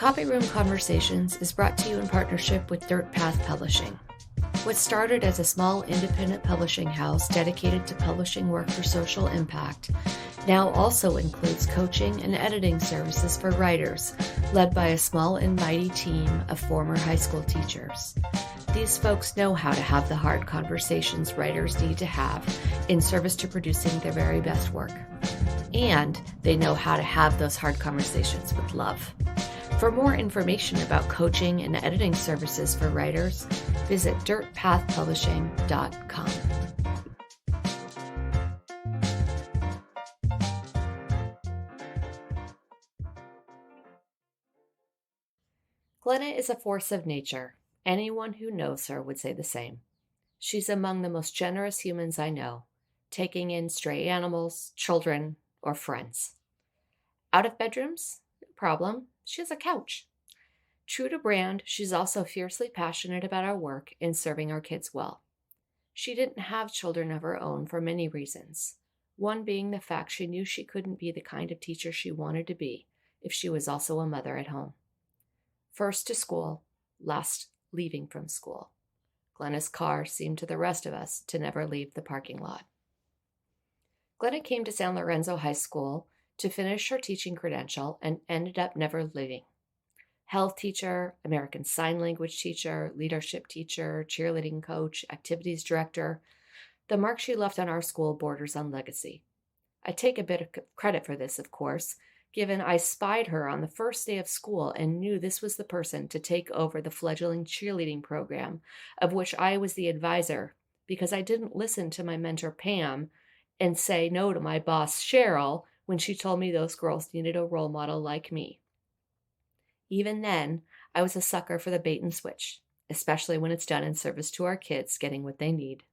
Copy Room Conversations is brought to you in partnership with Dirt Path Publishing. What started as a small independent publishing house dedicated to publishing work for social impact now also includes coaching and editing services for writers, led by a small and mighty team of former high school teachers. These folks know how to have the hard conversations writers need to have in service to producing their very best work. And they know how to have those hard conversations with love. For more information about coaching and editing services for writers, visit dirtpathpublishing.com. Glenna is a force of nature. Anyone who knows her would say the same. She's among the most generous humans I know, taking in stray animals, children, or friends. Out of bedrooms? No problem. She has a couch. True to brand, she's also fiercely passionate about our work in serving our kids well. She didn't have children of her own for many reasons, one being the fact she knew she couldn't be the kind of teacher she wanted to be if she was also a mother at home. First to school, last leaving from school. Glenna's car seemed to the rest of us to never leave the parking lot. Glenna came to San Lorenzo High School to finish her teaching credential and ended up never leaving. Health teacher, American Sign Language teacher, leadership teacher, cheerleading coach, activities director. The mark she left on our school borders on legacy. I take a bit of credit for this, of course, given I spied her on the first day of school and knew this was the person to take over the fledgling cheerleading program, of which I was the advisor, because I didn't listen to my mentor Pam and say no to my boss Cheryl when she told me those girls needed a role model like me. Even then, I was a sucker for the bait and switch, especially when it's done in service to our kids getting what they need.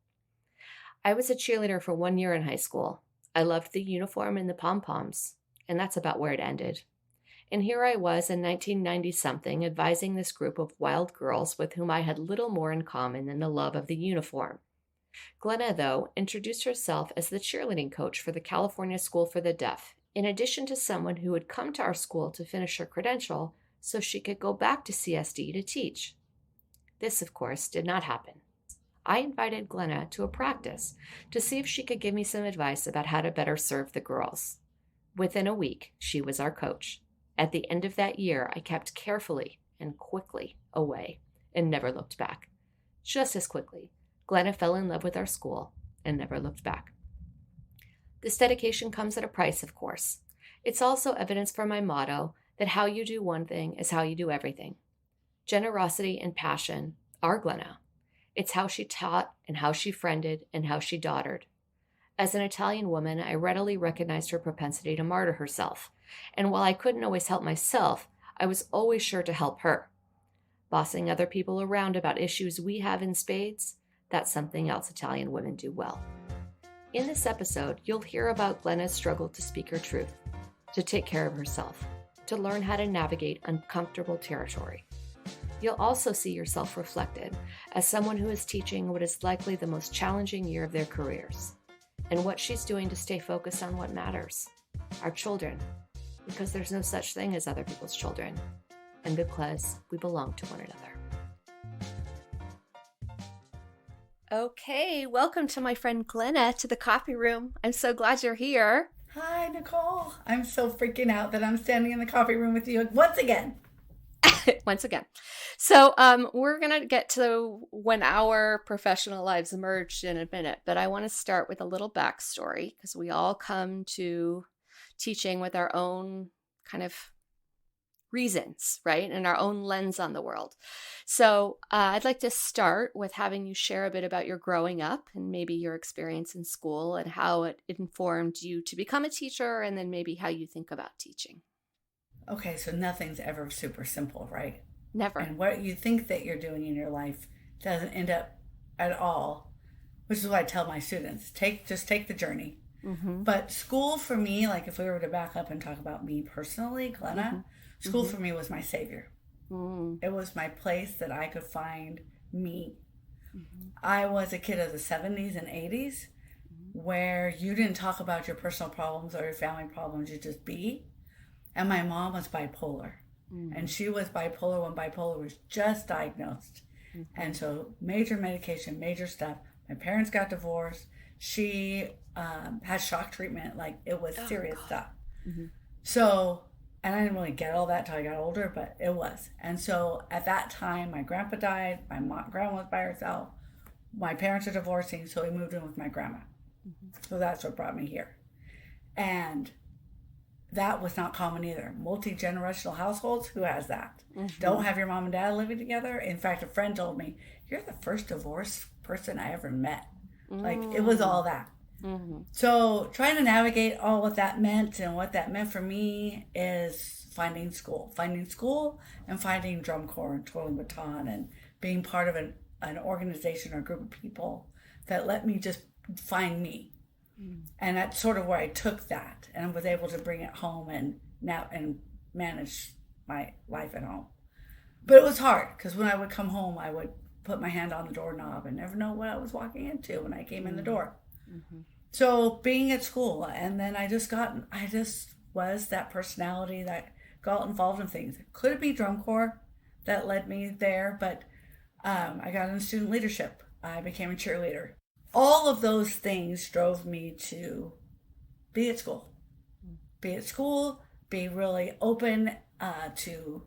I was a cheerleader for 1 year in high school. I loved the uniform and the pom-poms, and that's about where it ended. And here I was in 1990-something advising this group of wild girls with whom I had little more in common than the love of the uniform. Glenna, though, introduced herself as the cheerleading coach for the California School for the Deaf, in addition to someone who had come to our school to finish her credential so she could go back to CSD to teach. This, of course, did not happen. I invited Glenna to a practice to see if she could give me some advice about how to better serve the girls. Within a week, she was our coach. At the end of that year, I kept carefully and quickly away and never looked back. Just as quickly, Glenna fell in love with our school and never looked back. This dedication comes at a price, of course. It's also evidence for my motto that how you do one thing is how you do everything. Generosity and passion are Glenna. It's how she taught and how she friended and how she daughtered. As an Italian woman, I readily recognized her propensity to martyr herself, and while I couldn't always help myself, I was always sure to help her. Bossing other people around about issues we have in spades, that's something else Italian women do well. In this episode, you'll hear about Glenna's struggle to speak her truth, to take care of herself, to learn how to navigate uncomfortable territory. You'll also see yourself reflected as someone who is teaching what is likely the most challenging year of their careers, and what she's doing to stay focused on what matters, our children, because there's no such thing as other people's children, and because we belong to one another. Okay, welcome to my friend Glenna to the Copy Room. I'm so glad you're here. Hi, Nicole. I'm so freaking out that I'm standing in the coffee room with you once again. Once again. So we're going to get to when our professional lives merged in a minute, but I want to start with a little backstory because we all come to teaching with our own kind of reasons, right? And our own lens on the world. So I'd like to start with having you share a bit about your growing up and maybe your experience in school and how it informed you to become a teacher, and then maybe how you think about teaching. Okay, so nothing's ever super simple, right? Never. And what you think that you're doing in your life doesn't end up at all, which is what I tell my students. Just take the journey. Mm-hmm. But school for me, like if we were to back up and talk about me personally, Glenna, mm-hmm. School for me was my savior. Mm. It was my place that I could find me. Mm-hmm. I was a kid of the 70s and 80s where you didn't talk about your personal problems or your family problems, you just be. And my mom was bipolar. And she was bipolar when bipolar was just diagnosed. And so major medication, major stuff. My parents got divorced. She had shock treatment. Like, it was serious stuff. So, and I didn't really get all that till I got older, but it was. And so at that time, my grandpa died. My grandma was by herself. My parents are divorcing, so we moved in with my grandma. So that's what brought me here. And that was not common either. Multi-generational households, who has that? Don't have your mom and dad living together. In fact, a friend told me, you're the first divorced person I ever met. Like, it was all that. So trying to navigate all what that meant, and what that meant for me is finding school and finding drum corps and twirling baton and being part of an organization or group of people that let me just find me. And that's sort of where I took that and was able to bring it home and manage my life at home. But it was hard, because when I would come home, I would put my hand on the doorknob and never know what I was walking into when I came in the door. So being at school, and then I just was that personality that got involved in things. Could it be drum corps that led me there? But I got into student leadership. I became a cheerleader. All of those things drove me to be at school. Be really open to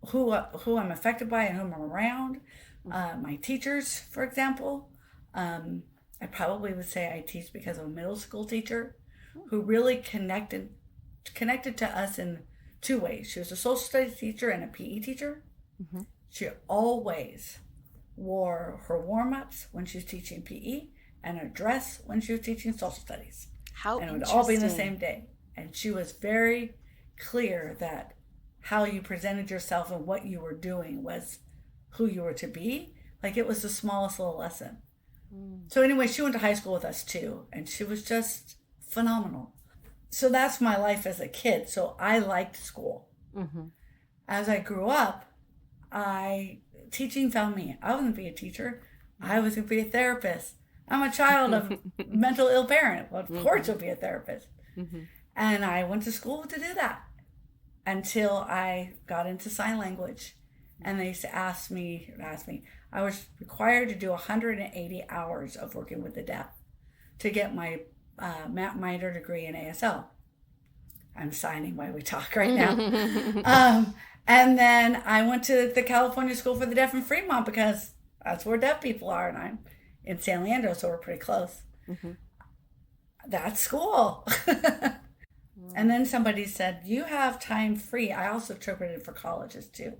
who I'm affected by and whom I'm around. My teachers, for example, I probably would say I teach because of a middle school teacher who really connected to us in two ways. She was a social studies teacher and a PE teacher. She always wore her warm-ups when she was teaching PE and a dress when she was teaching social studies. And it would all be in the same day. And she was very clear that how you presented yourself and what you were doing was who you were to be. Like, it was the smallest little lesson. So anyway, she went to high school with us too, and she was just phenomenal. So that's my life as a kid. So I liked school. As I grew up, teaching found me. I wasn't going to be a teacher. I was going to be a therapist. I'm a child of mental ill parent. Well, of course you'll be a therapist. And I went to school to do that until I got into sign language. And they used to ask me, I was required to do 180 hours of working with the deaf to get my minor degree in ASL. I'm signing while we talk right now. And then I went to the California School for the Deaf in Fremont, because that's where deaf people are, and I'm in San Leandro, so we're pretty close. That's school. And then somebody said, you have time free. I also interpreted for colleges too.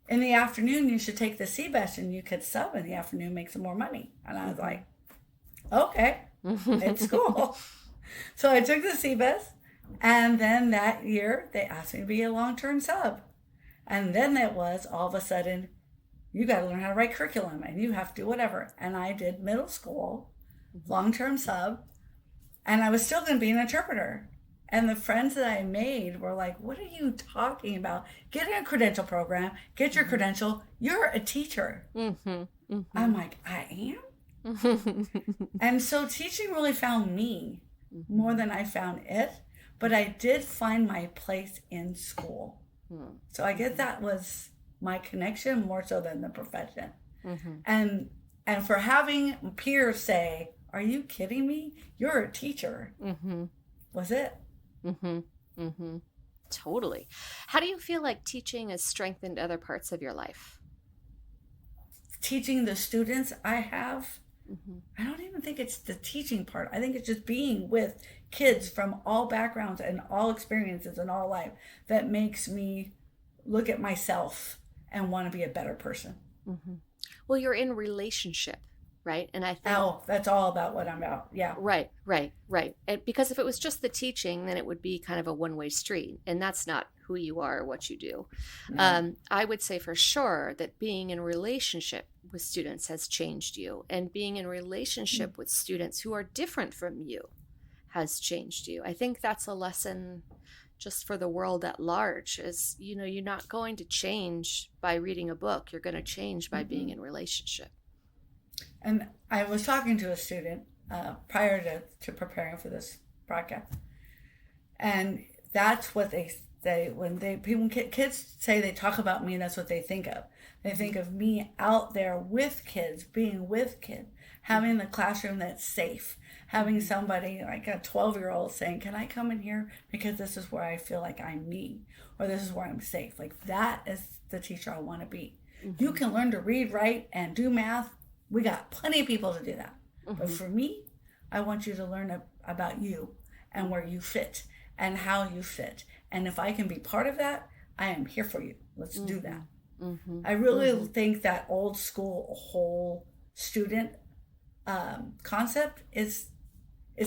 In the afternoon, you should take the CBEST and you could sub in the afternoon, make some more money. And I was like, okay, it's cool. So I took the CBEST, and then that year they asked me to be a long-term sub. And then it was all of a sudden, you got to learn how to write curriculum and you have to do whatever. And I did middle school, long-term sub, and I was still going to be an interpreter. And the friends that I made were like, what are you talking about? Get in a credential program, get your credential. You're a teacher. I'm like, I am? And so teaching really found me more than I found it. But I did find my place in school. So I guess that was my connection more so than the profession. And for having peers say, are you kidding me? You're a teacher. Was it? Totally. How do you feel like teaching has strengthened other parts of your life? Teaching the students I have, I don't even think it's the teaching part. I think it's just being with kids from all backgrounds and all experiences and all life that makes me look at myself and want to be a better person. Well, you're in relationship, right? And I think... Oh, that's all about what I'm about. Yeah. Right. And because if it was just the teaching, then it would be kind of a one-way street. And that's not who you are or what you do. No. I would say for sure that being in relationship with students has changed you. And being in relationship with students who are different from you has changed you. I think that's a lesson just for the world at large is, you're not going to change by reading a book. You're going to change by being in relationship. And I was talking to a student prior to preparing for this broadcast. And that's what When kids say they talk about me, that's what they think of. They think of me out there with kids, being with kids, having the classroom that's safe, having somebody like a 12-year-old saying, "Can I come in here because this is where I feel like I'm me, or this is where I'm safe." Like that is the teacher I want to be. You can learn to read, write, and do math. We got plenty of people to do that. But for me, I want you to learn about you and where you fit and how you fit. And if I can be part of that, I am here for you. Let's do that. I really think that old school whole student concept is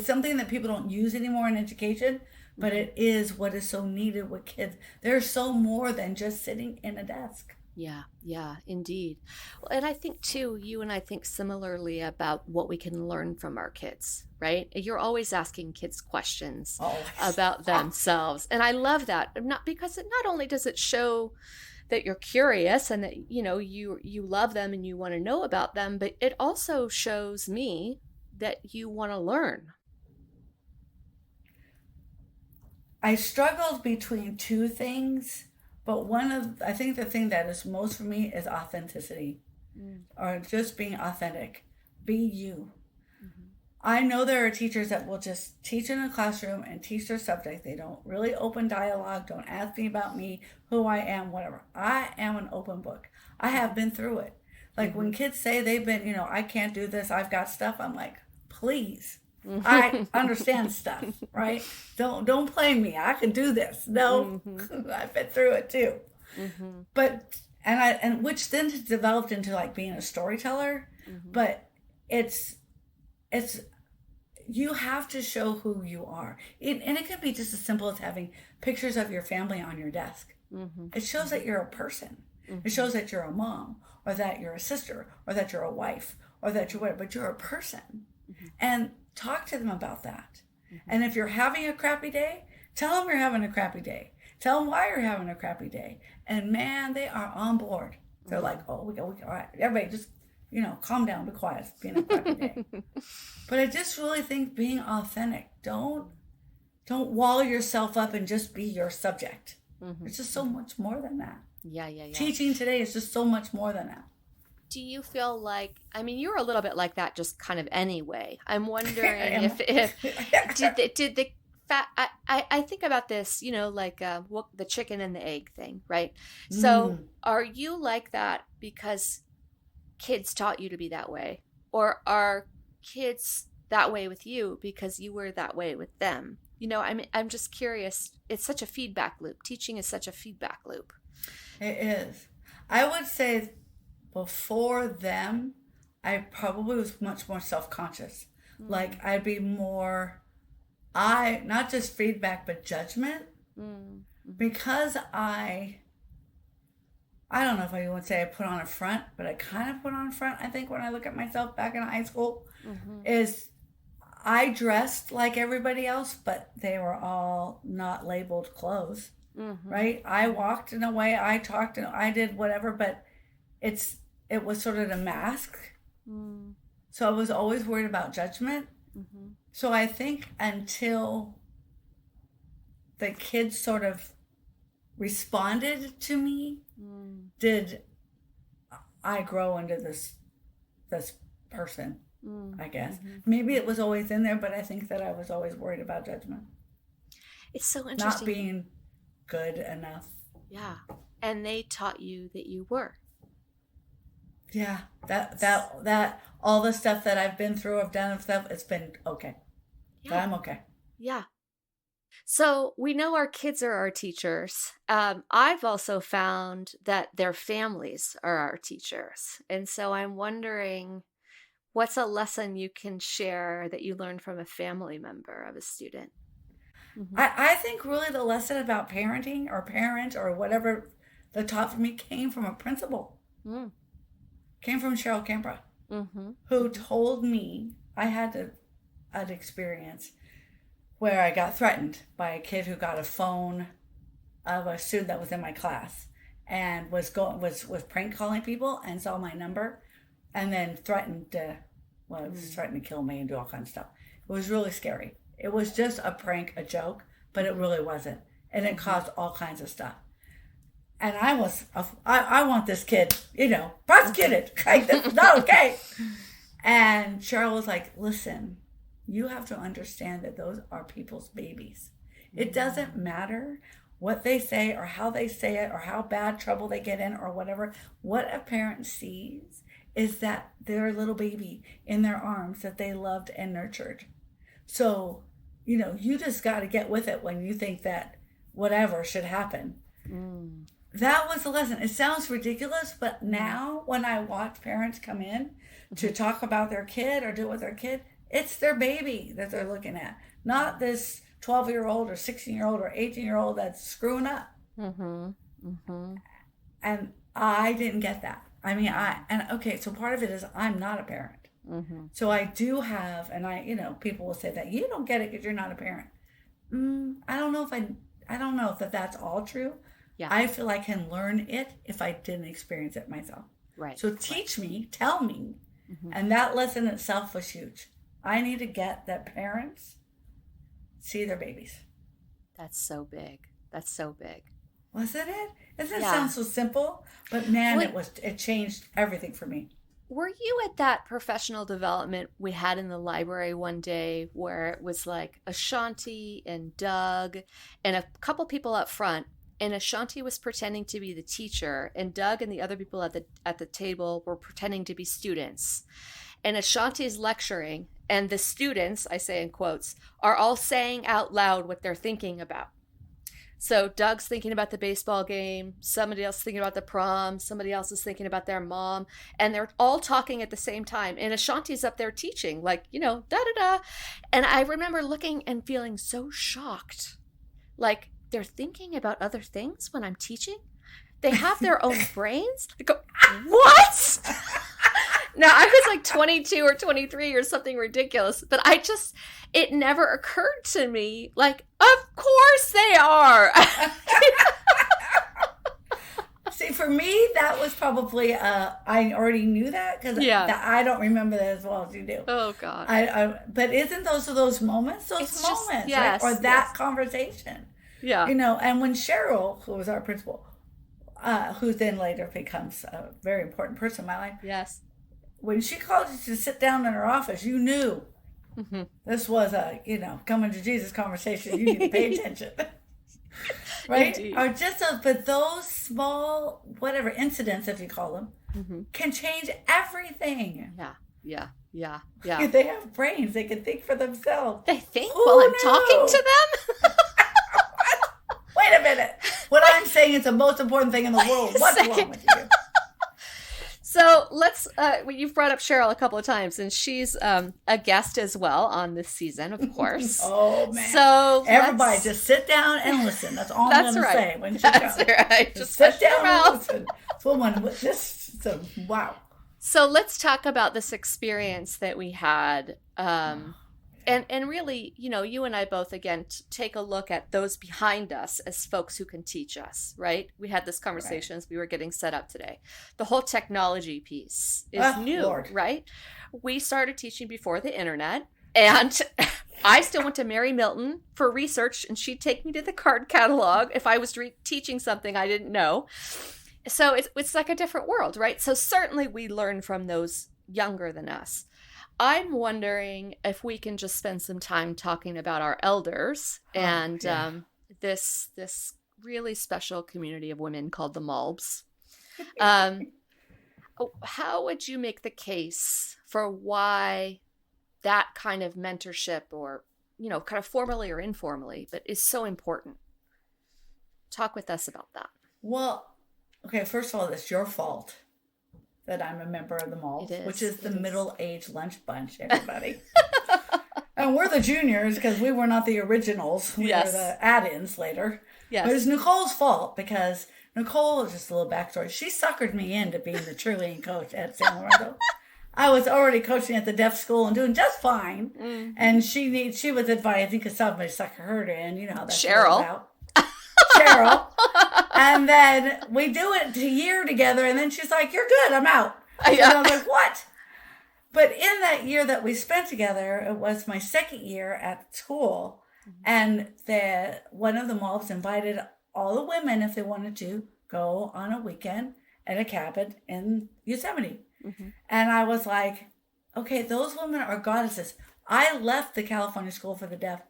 something that people don't use anymore in education, but it is what is so needed with kids. There's so more than just sitting in a desk. Yeah, indeed. Well, and I think too, you and I think similarly about what we can learn from our kids, right? You're always asking kids questions about themselves. And I love that. Not because not only does it show that you're curious and that, you love them and you want to know about them, but it also shows me that you want to learn. I struggled between two things. But I think the thing that is most for me is authenticity, or just being authentic. Be you. I know there are teachers that will just teach in a classroom and teach their subject. They don't really open dialogue, don't ask me about me, who I am, whatever. I am an open book. I have been through it. Like when kids say they've been, I can't do this, I've got stuff, I'm like, please. I understand stuff, right? Don't play me. I can do this. No, I've been through it too. But which then developed into like being a storyteller. But it's you have to show who you are, and it can be just as simple as having pictures of your family on your desk. It shows that you're a person. It shows that you're a mom, or that you're a sister, or that you're a wife, or that you're whatever. But you're a person, and talk to them about that. And if you're having a crappy day, tell them you're having a crappy day. Tell them why you're having a crappy day. And man, they are on board. They're like, oh, we go, all right. Everybody just, calm down, be quiet. It's being a crappy day. But I just really think being authentic. Don't wall yourself up and just be your subject. It's just so much more than that. Yeah. Teaching today is just so much more than that. Do you feel like, you're a little bit like that just kind of anyway. I'm wondering if did the fat, I think about this, like the chicken and the egg thing, right? So are you like that because kids taught you to be that way? Or are kids that way with you because you were that way with them? I'm just curious. It's such a feedback loop. Teaching is such a feedback loop. It is. I would say before them, I probably was much more self-conscious. Like I'd be more, not just feedback, but judgment. Because I don't know if I would say I put on a front, but I kind of put on a front. I think when I look at myself back in high school, is I dressed like everybody else, but they were all not labeled clothes, right? I walked in a way, I talked, and I did whatever, but it was sort of a mask. So I was always worried about judgment. So I think until the kids sort of responded to me, did I grow into this person, I guess. Maybe it was always in there, but I think that I was always worried about judgment. It's so interesting. Not being good enough. Yeah. And they taught you that you were. Yeah, that all the stuff that I've been through, I've done stuff, it's been okay. Yeah. I'm okay. Yeah. So we know our kids are our teachers. I've also found that their families are our teachers. And so I'm wondering, what's a lesson you can share that you learned from a family member of a student? I think really the lesson about parenting or parent or whatever that taught for me came from a principal. Came from Cheryl Kempra, who told me I had an experience where I got threatened by a kid who got a phone of a student that was in my class and was prank calling people and saw my number and then threatened to kill me and do all kinds of stuff. It was really scary. It was just a prank, a joke, but it really wasn't. and it caused all kinds of stuff. And I want this kid, prosecuted. Like, this is not okay. And Cheryl was like, listen, you have to understand that those are people's babies. It doesn't matter what they say or how they say it or how bad trouble they get in or whatever. What a parent sees is that their little baby in their arms that they loved and nurtured. So, you just got to get with it when you think that whatever should happen. That was the lesson. It sounds ridiculous, but now when I watch parents come in to talk about their kid or do with their kid, it's their baby that they're looking at, not this 12-year-old or 16-year-old or 18-year-old that's screwing up. And I didn't get that. I mean, so part of it is I'm not a parent. So I do have, and people will say that you don't get it because you're not a parent. I don't know if that's all true. Yeah. I feel I can learn it if I didn't experience it myself. Right. So teach me, tell me. And that lesson itself was huge. I need to get that parents see their babies. That's so big. Wasn't it? Doesn't it sound so simple? But man, it changed everything for me. Were you at that professional development we had in the library one day where it was like Ashanti and Doug and a couple people up front, and Ashanti was pretending to be the teacher, and Doug and the other people at the table were pretending to be students. And Ashanti's lecturing, and the students, I say in quotes, are all saying out loud what they're thinking about. So Doug's thinking about the baseball game, somebody else thinking about the prom, somebody else is thinking about their mom, and they're all talking at the same time. And Ashanti's up there teaching, like, da-da-da. And I remember looking and feeling so shocked. Like, they're thinking about other things when I'm teaching? They have their own brains? I go, what? Now, I was like 22 or 23 or something ridiculous, but it never occurred to me, like, of course they are. See, for me, that was probably, I already knew that because I don't remember that as well as you do. Oh, God. But isn't those moments, yes, right? Or that conversation? Yeah. And when Cheryl, who was our principal, who then later becomes a very important person in my life. Yes. When she called you to sit down in her office, you knew this was a, coming to Jesus conversation. You need to pay attention. Right? Indeed. Or but those small, whatever, incidents, if you call them, can change everything. Yeah. They have brains. They can think for themselves. They think while I'm talking to them? Wait a minute. What I'm saying is the most important thing in the world. What's wrong with you? So let's, you've brought up Cheryl a couple of times, and she's a guest as well on this season, of course. Oh, man. So everybody just sit down and listen. That's all I'm going to say when she comes. That's right. Just sit down and listen. Wow. So let's talk about this experience that we had. And really, you and I both, again, take a look at those behind us as folks who can teach us, right? We had this conversation as we were getting set up today. The whole technology piece is new, Lord. Right? We started teaching before the internet, and I still went to Mary Milton for research, and she'd take me to the card catalog if I was teaching something I didn't know. So it's like a different world, right? So certainly we learn from those younger than us. I'm wondering if we can just spend some time talking about our elders and this really special community of women called the Malbs. How would you make the case for why that kind of mentorship, or kind of formally or informally, but is so important? Talk with us about that. Well, okay, first of all, it's your fault that I'm a member of the Malbs, which is the middle-aged lunch bunch, everybody. And we're the juniors because we were not the originals. We were the add-ins later. Yes. But it was Nicole's fault because Nicole, just a little backstory, she suckered me into being the cheerleading coach at San Lorenzo. I was already coaching at the deaf school and doing just fine. Mm-hmm. And she was advising because somebody suckered her in. You know how that's about. Cheryl. And then we do it a year together, and then she's like, "You're good, I'm out." And I was like, "What?" But in that year that we spent together, it was my second year at school. And one of the mobs invited all the women, if they wanted to, go on a weekend at a cabin in Yosemite. And I was like, okay, those women are goddesses. I left the California School for the Deaf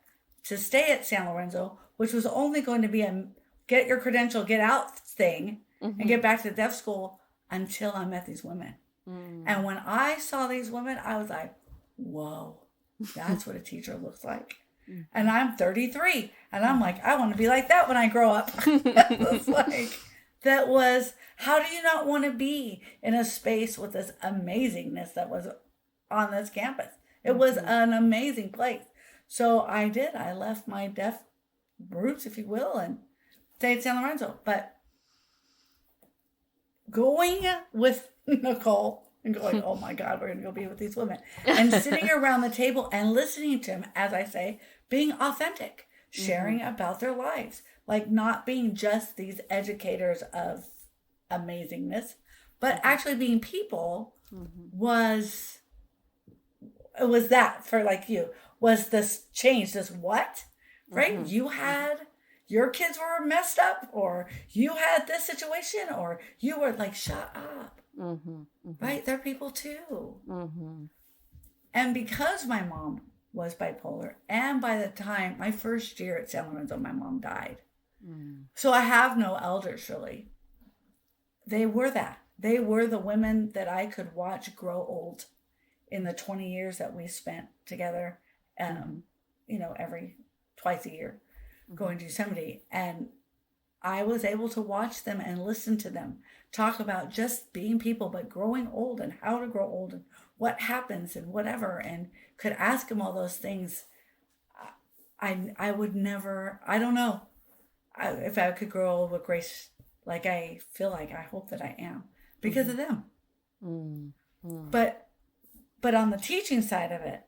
to stay at San Lorenzo, which was only going to be a get your credential, get out thing, and get back to the deaf school until I met these women. And when I saw these women, I was like, whoa, that's what a teacher looks like. And I'm 33, and I'm like, I want to be like that when I grow up. That was, how do you not want to be in a space with this amazingness that was on this campus? It was an amazing place. So I did. I left my deaf roots, if you will, and stayed at San Lorenzo. But going with Nicole and going, oh my God, we're going to go be with these women. And sitting around the table and listening to them, as I say, being authentic, sharing about their lives. Like not being just these educators of amazingness, but actually being people was that for like you, was this change, this what, right? You had, your kids were messed up, or you had this situation, or you were like, shut up, right? They're people too. And because my mom was bipolar, and by the time my first year at San Lorenzo, my mom died. So I have no elders really. They were that. They were the women that I could watch grow old in the 20 years that we spent together, every twice a year going to Yosemite. And I was able to watch them and listen to them talk about just being people, but growing old and how to grow old and what happens and whatever, and could ask them all those things. I would never, I don't know. If I could grow old with grace, like I feel like, I hope that I am, because of them. But on the teaching side of it,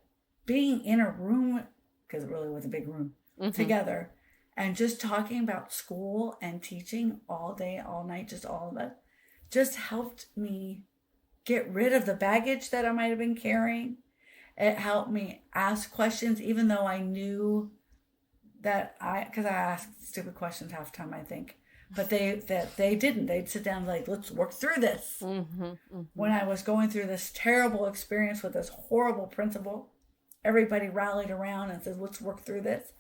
being in a room, because it really was a big room, together, and just talking about school and teaching all day, all night, just all of it, just helped me get rid of the baggage that I might have been carrying. It helped me ask questions, even though I knew that because I asked stupid questions half the time, I think, but they didn't. They'd sit down like, let's work through this. When I was going through this terrible experience with this horrible principal, everybody rallied around and said, let's work through this.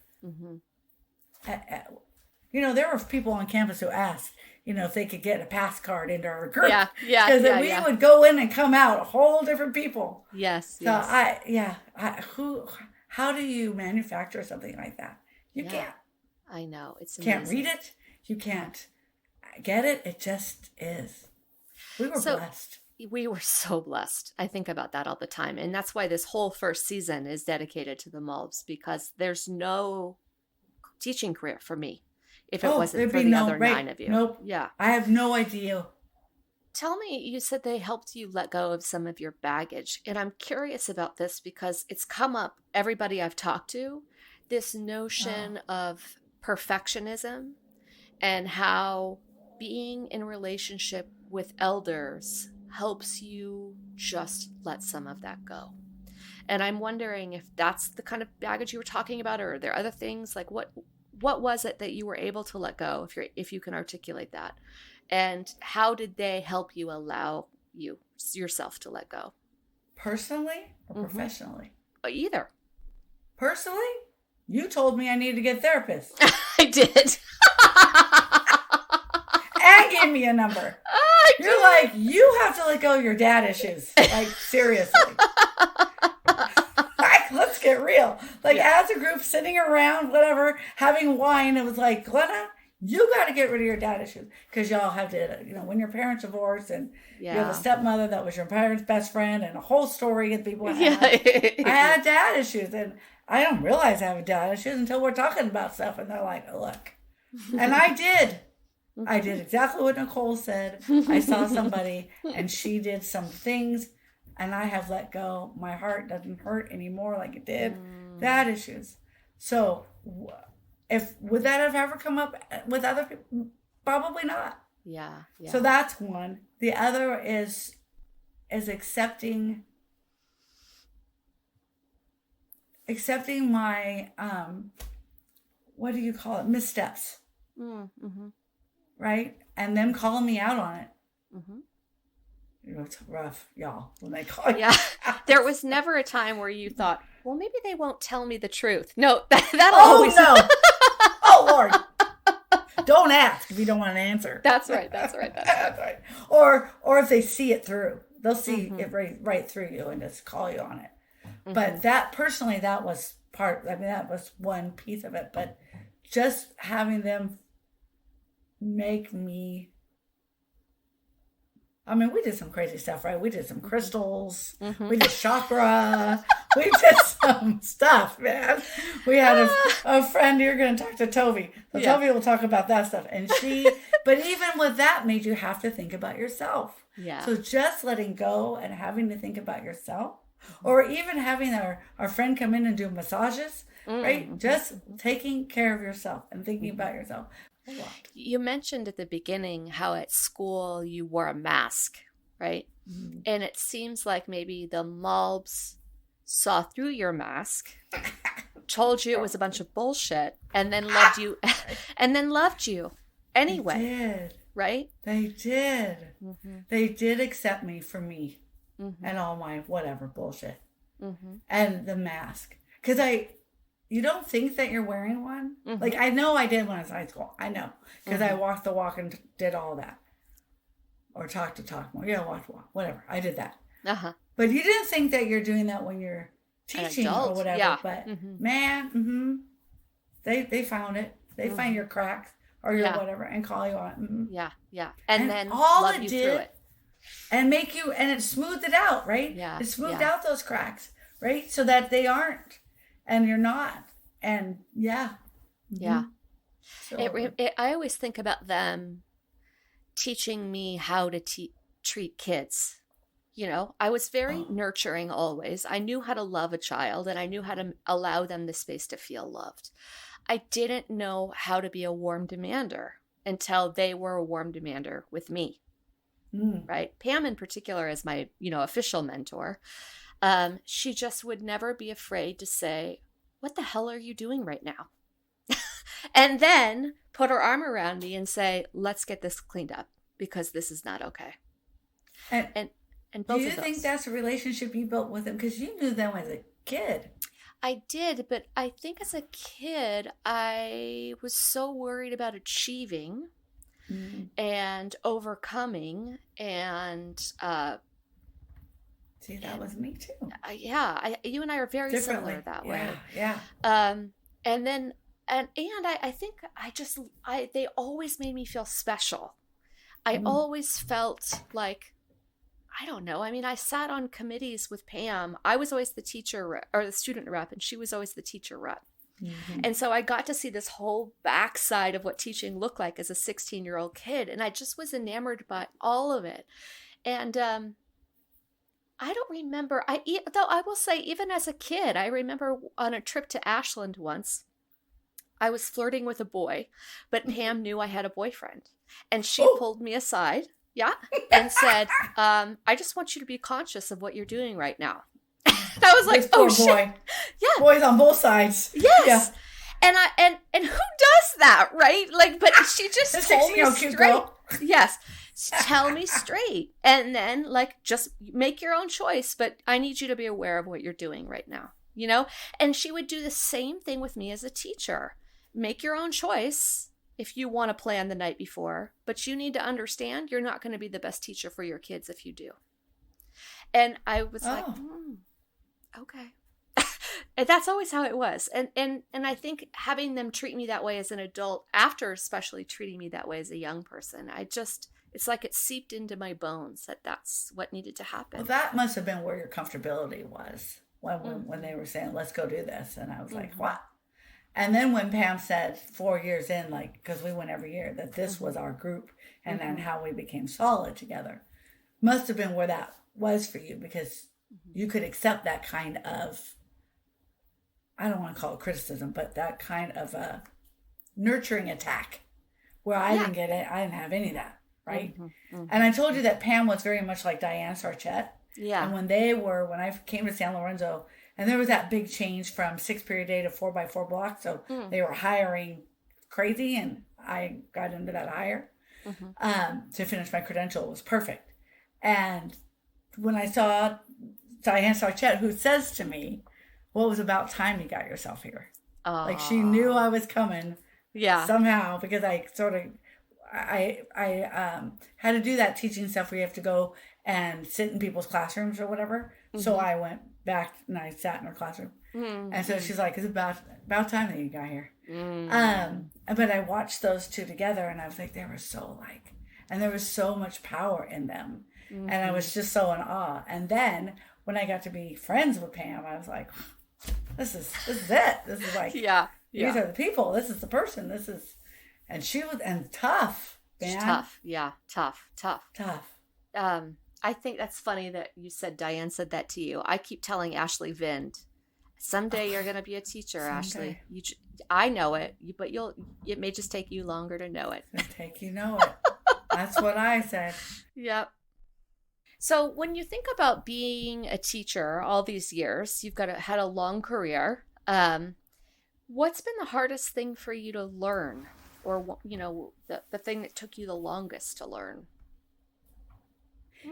There were people on campus who asked, if they could get a pass card into our group. Because we would go in and come out a whole different people. Yes. So how do you manufacture something like that? You can't. I know. It's amazing. Can't read it. You can't get it. It just is. We were blessed. We were so blessed. I think about that all the time. And that's why this whole first season is dedicated to the Mulbs, because there's no teaching career for me if it wasn't for the other 9 of you. Nope. Yeah. I have no idea. Tell me, you said they helped you let go of some of your baggage. And I'm curious about this because it's come up, everybody I've talked to, this notion of perfectionism and how being in relationship with elders helps you just let some of that go. And I'm wondering if that's the kind of baggage you were talking about, or are there other things? Like what was it that you were able to let go, if you can articulate that? And how did they help you allow yourself to let go? Personally or professionally? Either. Personally, you told me I needed to get a therapist. I did. And gave me a number. You're like, you have to let go of your dad issues. Like, seriously. Like, let's get real. Like, as a group, sitting around, whatever, having wine, it was like, Glenna, you got to get rid of your dad issues. Because y'all have to, when your parents divorced and you have a stepmother that was your parents' best friend and a whole story that people had. I had dad issues. And I don't realize I have dad issues until we're talking about stuff. And they're like, oh, look. And I did. I did exactly what Nicole said. I saw somebody and she did some things and I have let go. My heart doesn't hurt anymore like it did. Dad issues. So would that have ever come up with other people? Probably not. Yeah. So that's one. The other is accepting my what do you call it? Missteps. Mm-hmm. Right? And them calling me out on it. Mm-hmm. It's rough, y'all, when they call you Yeah. out. There was never a time where you thought, well, maybe they won't tell me the truth. No, that'll Oh, always. no. Oh, Lord. Don't ask if you don't want an answer. That's right. That's right. Or if they see it through. They'll see it right through you and just call you on it. Mm-hmm. But that was that was one piece of it. But just having them make me, we did some crazy stuff, right? We did some crystals. Mm-hmm. We did chakra. We did some stuff, man. We had a friend, you're going to talk to Toby. So Toby will talk about that stuff. And but even with that made you have to think about yourself. Yeah. So just letting go and having to think about yourself, or even having our friend come in and do massages, right? Just taking care of yourself and thinking about yourself. You mentioned at the beginning how at school you wore a mask, right? Mm-hmm. And it seems like maybe the mobs saw through your mask, told you it was a bunch of bullshit, and then loved you, anyway. They did. Right? They did. Mm-hmm. They did accept me for me and all my whatever bullshit. Mm-hmm. And the mask. Because you don't think that you're wearing one? Mm-hmm. Like, I know I did when I was in high school. I know. Because I walked the walk and did all that. Or talked the talk more. Yeah, walk the walk. Whatever. I did that. Uh-huh. But you didn't think that you're doing that when you're teaching or whatever. Yeah. But, man, they found it. They find your cracks or your whatever and call you on it. Mm-hmm. Yeah. And then love you through it. And make you, and it smoothed it out, right? Yeah. It smoothed out those cracks, right? So that they aren't. And you're not. And yeah. Yeah. So, I always think about them teaching me how to treat kids. You know, I was very nurturing always. I knew how to love a child and I knew how to allow them the space to feel loved. I didn't know how to be a warm demander until they were a warm demander with me. Right? Pam in particular is my, official mentor. She just would never be afraid to say, what the hell are you doing right now? And then put her arm around me and say, let's get this cleaned up because this is not okay. And both do you think that's a relationship you built with them? Because you knew them as a kid. I did, but I think as a kid, I was so worried about achieving and overcoming and see, that was me too. You and I are very similar that way. Yeah. And I think they always made me feel special. I always felt like, I don't know. I mean, I sat on committees with Pam. I was always the teacher or the student rep, and she was always the teacher rep. Mm-hmm. And so I got to see this whole backside of what teaching looked like as a 16-year-old kid. And I just was enamored by all of it. And I don't remember, though I will say, even as a kid, I remember on a trip to Ashland once, I was flirting with a boy, but Pam knew I had a boyfriend. And she pulled me aside. Yeah. And said, I just want you to be conscious of what you're doing right now. I was like, oh, shit. Boy. Yeah. Boys on both sides. Yes. Yeah. And who does that, right? Like, but she just told me straight. Girl. Yes. Tell me straight. And then, just make your own choice. But I need you to be aware of what you're doing right now. And she would do the same thing with me as a teacher. Make your own choice. If you want to plan the night before, but you need to understand you're not going to be the best teacher for your kids if you do. And I was like, okay. And that's always how it was. And I think having them treat me that way as an adult, after especially treating me that way as a young person, it's like it seeped into my bones that that's what needed to happen. Well, that must have been where your comfortability was when they were saying, let's go do this. And I was like, what? And then when Pam said 4 years in, because we went every year, that this was our group and then how we became solid together, must have been where that was for you because you could accept that kind of, I don't want to call it criticism, but that kind of a nurturing attack where I didn't get it. I didn't have any of that, right? And I told you that Pam was very much like Diane Sarchett. Yeah. And when I came to San Lorenzo, And there was that big change from 6-period day to 4x4 blocks. So they were hiring crazy, and I got into that hire to finish my credential. It was perfect. And when I saw Diane Sarchette, who says to me, well, it was about time you got yourself here. Like she knew I was coming somehow, because I sort of, I had to do that teaching stuff where you have to go and sit in people's classrooms or whatever. So I went back and I sat in her classroom. And so she's like, it's about time that you got here. But I watched those two together, and I was like, they were so alike. And there was so much power in them. And I was just so in awe. And then when I got to be friends with Pam, I was like, this is it. This is like, these are the people. This is the person. This is, and she was, and tough, man. Tough. Yeah. Tough. I think that's funny that you said Diane said that to you. I keep telling Ashley Vind, someday you're going to be a teacher, Ashley. I know it, but it may just take you longer to know it. That's what I said. Yep. So when you think about being a teacher all these years, you've had a long career. What's been the hardest thing for you to learn, or the thing that took you the longest to learn?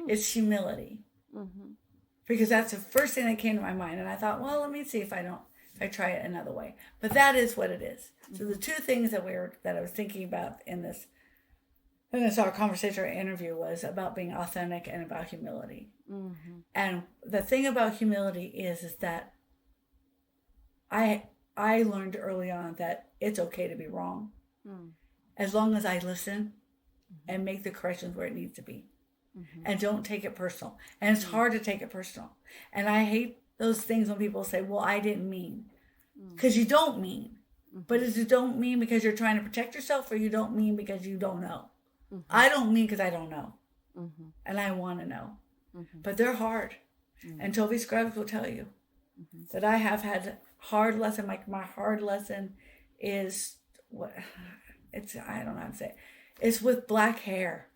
It's humility, because that's the first thing that came to my mind, and I thought, well, let me see if I try it another way. But that is what it is. So the two things that I was thinking about in this our conversation or interview was about being authentic and about humility. And the thing about humility is that I learned early on that it's okay to be wrong, as long as I listen and make the corrections where it needs to be. And don't take it personal. And it's hard to take it personal. And I hate those things when people say, well, I didn't mean. Because you don't mean. But is you don't mean because you're trying to protect yourself, or you don't mean because you don't know? I don't mean because I don't know. And I want to know. But they're hard. And Toby Scruggs will tell you that I have had hard lesson. Like my hard lesson is I don't know how to say it. It's with black hair.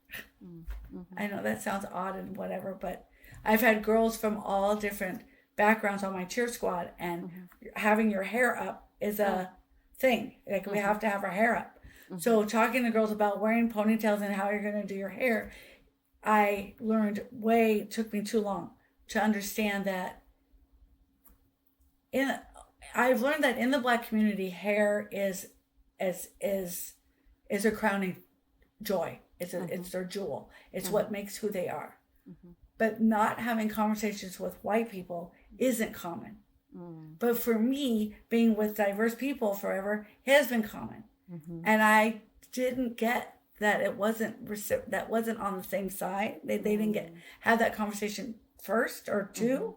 I know that sounds odd and whatever, but I've had girls from all different backgrounds on my cheer squad, and having your hair up is a thing. Like we have to have our hair up. So talking to girls about wearing ponytails and how you're going to do your hair, I learned took me too long to understand that. I've learned that in the Black community, hair is a crowning joy. It's their jewel. It's what makes who they are. But not having conversations with white people isn't common. But for me, being with diverse people forever has been common. And I didn't get that it wasn't on the same side. They didn't have that conversation first or two.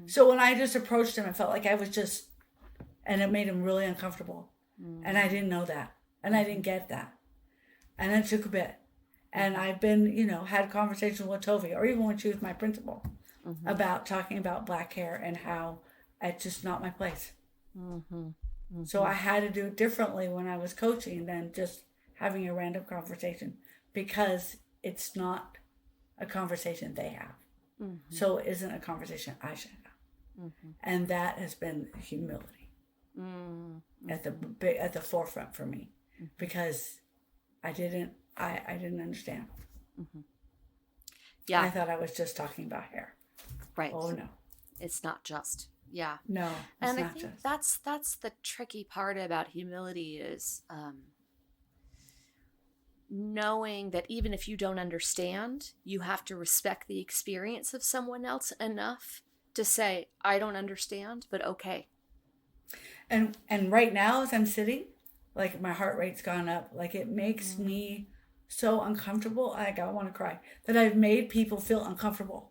So when I just approached them, it felt like I was just, and it made them really uncomfortable. And I didn't know that. And I didn't get that. And it took a bit. And I've been, had conversations with Tovi, or even when she was my principal, about talking about black hair and how it's just not my place. So I had to do it differently when I was coaching than just having a random conversation, because it's not a conversation they have. So it isn't a conversation I should have. And that has been humility at the forefront for me, because I didn't understand. I thought I was just talking about hair. Right. Oh no. It's not just. Yeah. No. And I think that's the tricky part about humility is knowing that even if you don't understand, you have to respect the experience of someone else enough to say, I don't understand, but okay. And right now, as I'm sitting, like my heart rate's gone up. Like it makes me so uncomfortable. Like I want to cry that I've made people feel uncomfortable,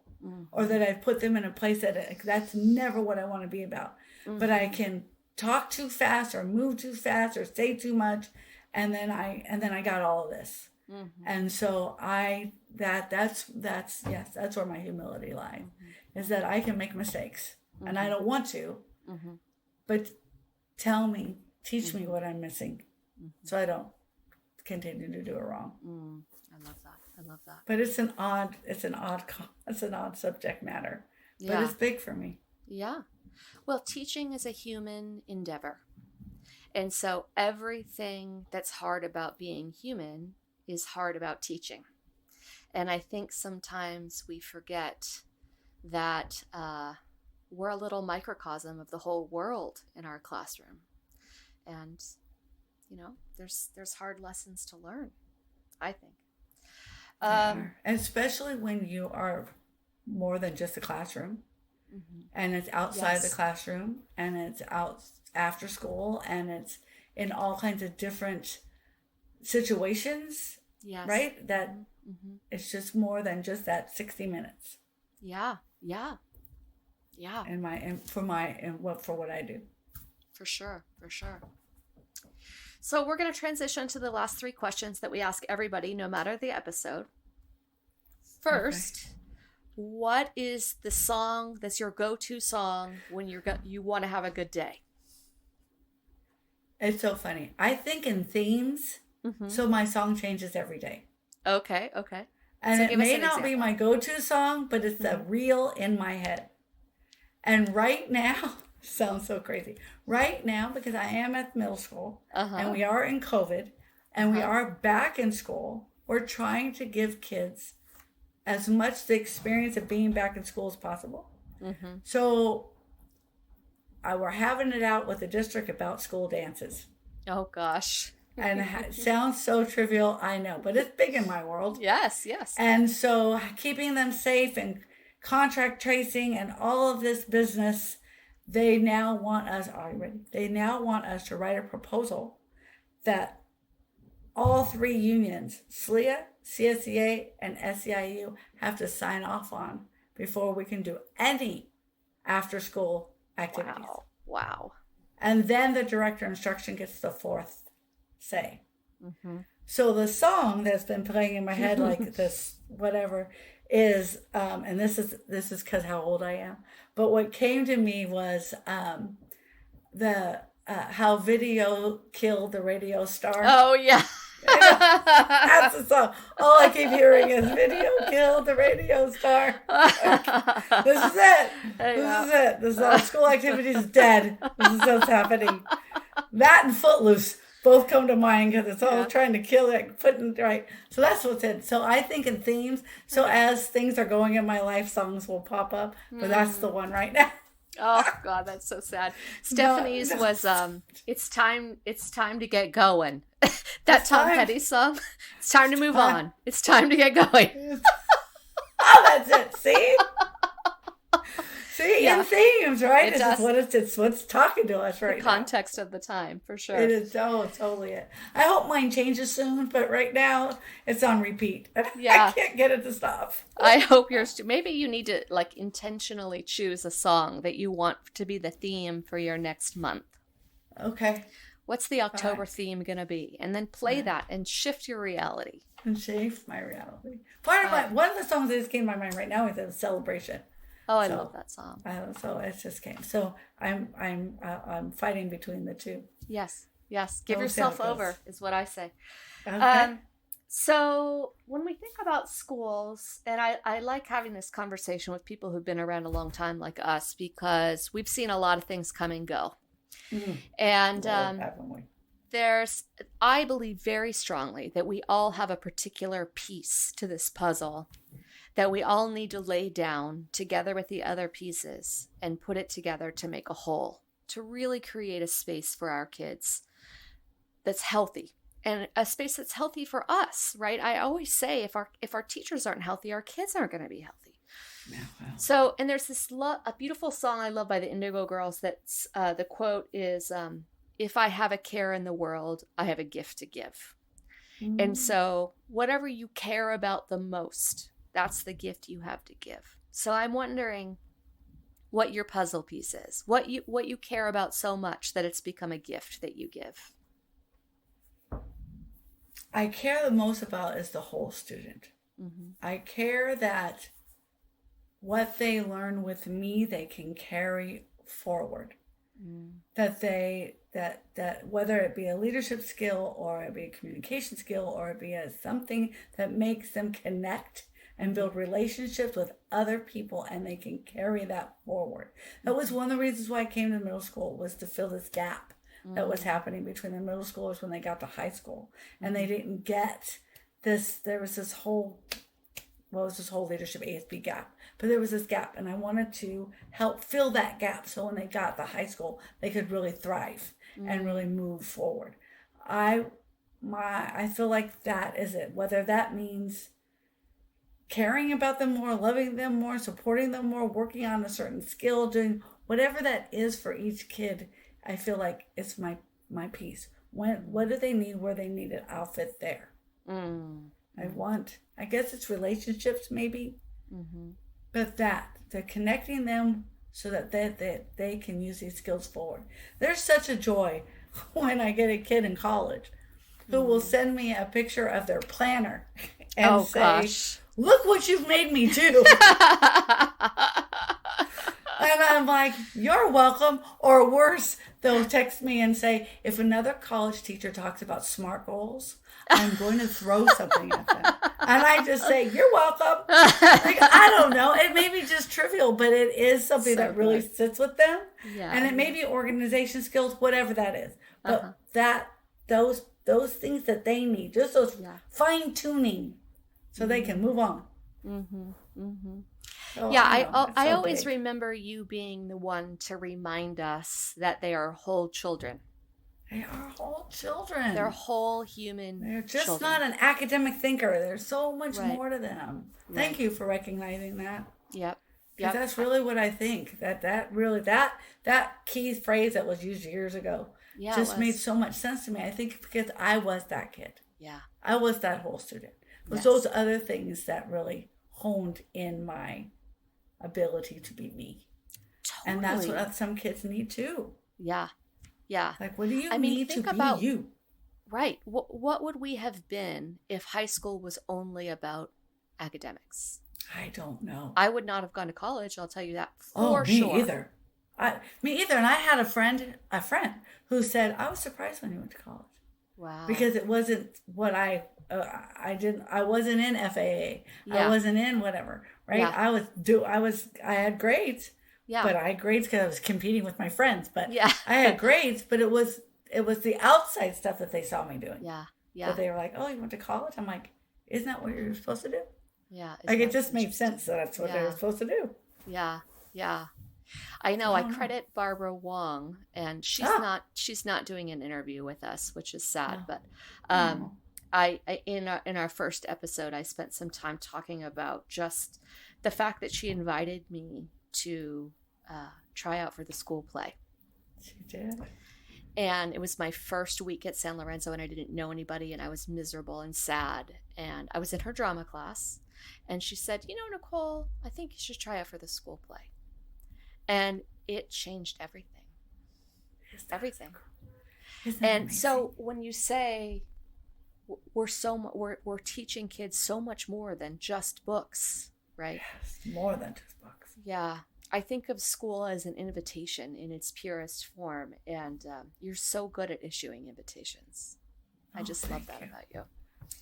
or that I've put them in a place that's never what I want to be about. But I can talk too fast or move too fast or say too much, and then I got all of this. And so that's where my humility lies, is that I can make mistakes and I don't want to, but teach me what I'm missing, so I don't continue to do it wrong. I love that. But it's an odd subject matter, but it's big for me. Yeah. Well, teaching is a human endeavor. And so everything that's hard about being human is hard about teaching. And I think sometimes we forget that we're a little microcosm of the whole world in our classroom. And, there's hard lessons to learn, I think. And especially when you are more than just a classroom, and it's outside the classroom, and it's out after school, and it's in all kinds of different situations, right? That it's just more than just that 60 minutes. Yeah. For what I do. For sure. So we're going to transition to the last 3 questions that we ask everybody, no matter the episode. First, what is the song that's your go-to song when you want to have a good day? It's so funny. I think in themes, so my song changes every day. Okay. And so it may not be my go-to song, but it's the reel in my head. And right now, sounds so crazy. Right now, because I am at middle school, and we are in COVID, and we are back in school, we're trying to give kids as much the experience of being back in school as possible. So we're having it out with the district about school dances. Oh, gosh. And it sounds so trivial, I know, but it's big in my world. Yes. And so keeping them safe and contract tracing and all of this business, they now want us, They now want us to write a proposal that all 3 unions, SLEA, CSEA, and SEIU, have to sign off on before we can do any after-school activities. Wow. And then the director of instruction gets the 4th say. So the song that's been playing in my head like this, whatever, is, and this is because how old I am, but what came to me was how video killed the radio star. Oh, yeah. That's the song. All I keep hearing is video killed the radio star. This is it. This is all school activities dead. This is what's happening. That and Footloose both come to mind because it's all trying to kill it, putting it right. So that's what's it. So I think in themes. So as things are going in my life, songs will pop up. But that's the one right now. Oh God, that's so sad. Stephanie's was it's time to get going. That Tom Petty song. It's time to move on. It's time to get going. Oh, that's it. See? In themes, right? It's what's talking to us right now. The context of the time, for sure. It is totally it. I hope mine changes soon, but right now it's on repeat. Yeah. I can't get it to stop. I hope yours too. Maybe you need to intentionally choose a song that you want to be the theme for your next month. Okay. What's the October theme going to be? And then play that and shift your reality. And shift my reality. One of the songs that just came to my mind right now is a Celebration. Oh, I love that song. So it just came. So I'm fighting between the two. Yes. Give yourself over is what I say. Okay. So when we think about schools, and I like having this conversation with people who've been around a long time like us, because we've seen a lot of things come and go. And I believe very strongly that we all have a particular piece to this puzzle that we all need to lay down together with the other pieces and put it together to make a whole, to really create a space for our kids that's healthy, and a space that's healthy for us, right? I always say if our teachers aren't healthy, our kids aren't going to be healthy. Yeah, wow. So, and there's this a beautiful song I love by the Indigo Girls that's the quote is, if I have a care in the world, I have a gift to give. And so whatever you care about the most, that's the gift you have to give. So I'm wondering what your puzzle piece is, what you care about so much that it's become a gift that you give. I care the most about is the whole student. I care that what they learn with me, they can carry forward. That whether it be a leadership skill or it be a communication skill or it be something that makes them connect and build relationships with other people, and they can carry that forward. That was one of the reasons why I came to middle school, was to fill this gap that was happening between the middle schoolers when they got to high school. And they didn't get this, there was this whole, well, it was this whole leadership ASB gap, but there was this gap, and I wanted to help fill that gap so when they got to high school, they could really thrive and really move forward. I feel like that is it. Whether that means caring about them more, loving them more, supporting them more, working on a certain skill, doing whatever that is for each kid, I feel like it's my piece. What do they need, where they need it, I'll fit there. I guess it's relationships maybe, but they're connecting them so that they can use these skills forward. There's such a joy when I get a kid in college who will send me a picture of their planner and say, gosh, look what you've made me do. And I'm like, you're welcome. Or worse, they'll text me and say, if another college teacher talks about SMART goals, I'm going to throw something at them. And I just say, you're welcome. Like, I don't know. It may be just trivial, but it is something that really sits with them. Yeah. And it may be organization skills, whatever that is. But those things that they need, just those fine tuning so they can move on. Oh, yeah, I always remember you being the one to remind us that they are whole children. They are whole children. They're whole human They're just children. Not an academic thinker. There's so much more to them. Thank you for recognizing that. Yep. Because that's really what I think. That key phrase that was used years ago just made so much sense to me. I think because I was that kid. Yeah. I was that whole student. It was those other things that really honed in my ability to be me. Totally. And that's what some kids need too. Yeah. Yeah. Like, what do you need to be you? Right. What would we have been if high school was only about academics? I don't know. I would not have gone to college, I'll tell you that for sure. Me either. And I had a friend who said, I was surprised when you went to college. Wow. Because it wasn't what I wasn't in FAA. I wasn't in whatever, right? Yeah. I had grades. Yeah. But I had grades because I was competing with my friends. But I had grades, but it was the outside stuff that they saw me doing. Yeah. Yeah. But they were like, oh, you went to college? I'm like, isn't that what you're supposed to do? Yeah. Like, it just made sense that that's what they were supposed to do. Yeah. Yeah. I know. I credit Barbara Wong, and she's not doing an interview with us, which is sad. But I in our first episode, I spent some time talking about just the fact that she invited me to try out for the school play. She did. And it was my first week at San Lorenzo, and I didn't know anybody, and I was miserable and sad. And I was in her drama class, and she said, Nicole, I think you should try out for the school play. And it changed everything. Everything. And amazing? So when you say we're teaching kids so much more than just books, right? Yes, more than just books. Yeah. I think of school as an invitation in its purest form, and you're so good at issuing invitations. I just love that about you.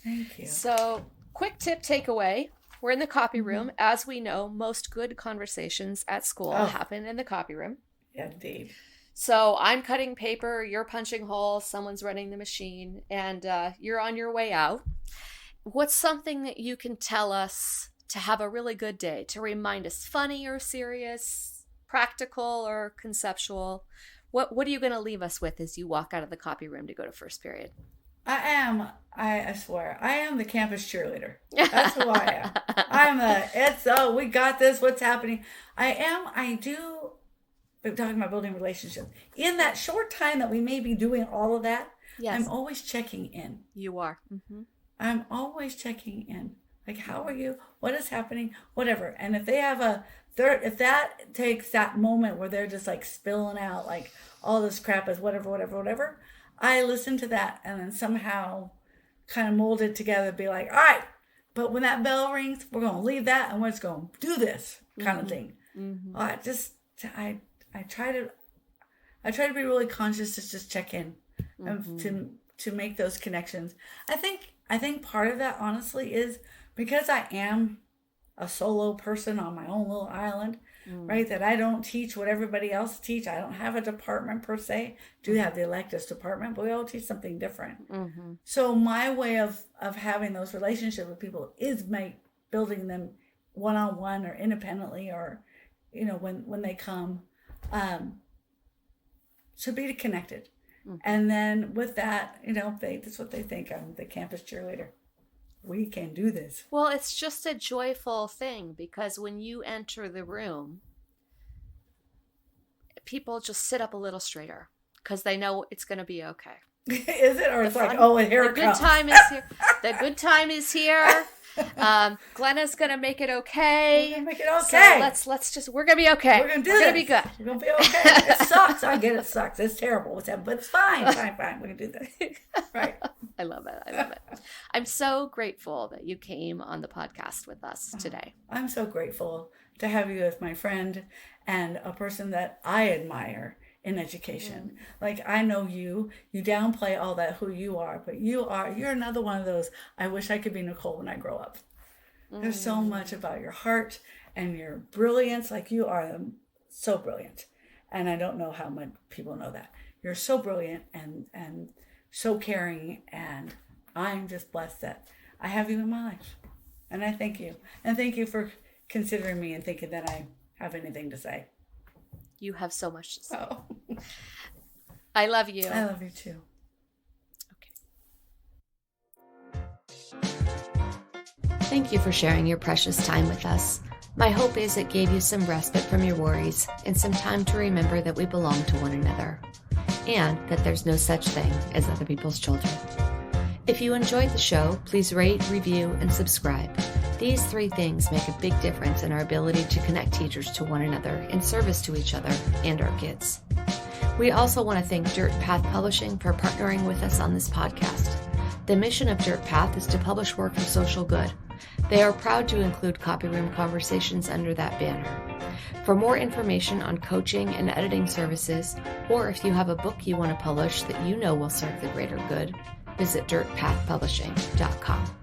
Thank you. So, quick tip takeaway. We're in the copy room. As we know, most good conversations at school happen in the copy room. Yeah, indeed. So I'm cutting paper, you're punching holes, someone's running the machine, and you're on your way out. What's something that you can tell us to have a really good day, to remind us, funny or serious, practical or conceptual? What are you going to leave us with as you walk out of the copy room to go to first period? I swear, I am the campus cheerleader. That's who I am. We got this, what's happening? We're talking about building relationships. In that short time that we may be doing all of that, I'm always checking in. You are. Mm-hmm. I'm always checking in. Like, how are you? What is happening? Whatever. And if they have if that takes that moment where they're just like spilling out like all this crap is whatever, I listen to that and then somehow kind of mold it together, be like, all right, but when that bell rings, we're going to leave that and we're just going to do this kind of thing. Mm-hmm. I try to be really conscious to just check in and to make those connections. I think part of that honestly is because I am a solo person on my own little island, right? That I don't teach what everybody else teach. I don't have a department per se. Do have the electives department, but we all teach something different. So my way of having those relationships with people is building them one-on-one or independently, or, you know, when they come, so be connected. And then with that, you know, that's what they think. I'm the campus cheerleader. We can do this. Well, it's just a joyful thing, because when you enter the room, people just sit up a little straighter because they know it's going to be okay. Is it? Or it's like, oh, and here it comes. The good time is here. The good time is here. Glenna's going to make it okay. We're going to make it okay. So we're going to be okay. We're going to do this. We're going to be good. We're going to be okay. It sucks. I get it sucks. It's terrible. But it's fine. Fine. We're going to do this. Right. I love it. I'm so grateful that you came on the podcast with us today. I'm so grateful to have you as my friend and a person that I admire in education. Like, I know you downplay all that, who you are, but you're another one of those. I wish I could be Nicole when I grow up. There's so much about your heart and your brilliance. Like, you are so brilliant. And I don't know how much people know that. You're so brilliant and so caring, and I'm just blessed that I have you in my life. And I thank you. And thank you for considering me and thinking that I have anything to say. You have so much to say. Oh. I love you. I love you too. Okay. Thank you for sharing your precious time with us. My hope is it gave you some respite from your worries and some time to remember that we belong to one another, and that there's no such thing as other people's children. If you enjoyed the show, please rate, review, and subscribe. These 3 things make a big difference in our ability to connect teachers to one another in service to each other and our kids. We also want to thank Dirt Path Publishing for partnering with us on this podcast. The mission of Dirt Path is to publish work for social good. They are proud to include Copy Room Conversations under that banner. For more information on coaching and editing services, or if you have a book you want to publish that you know will serve the greater good, visit dirtpathpublishing.com.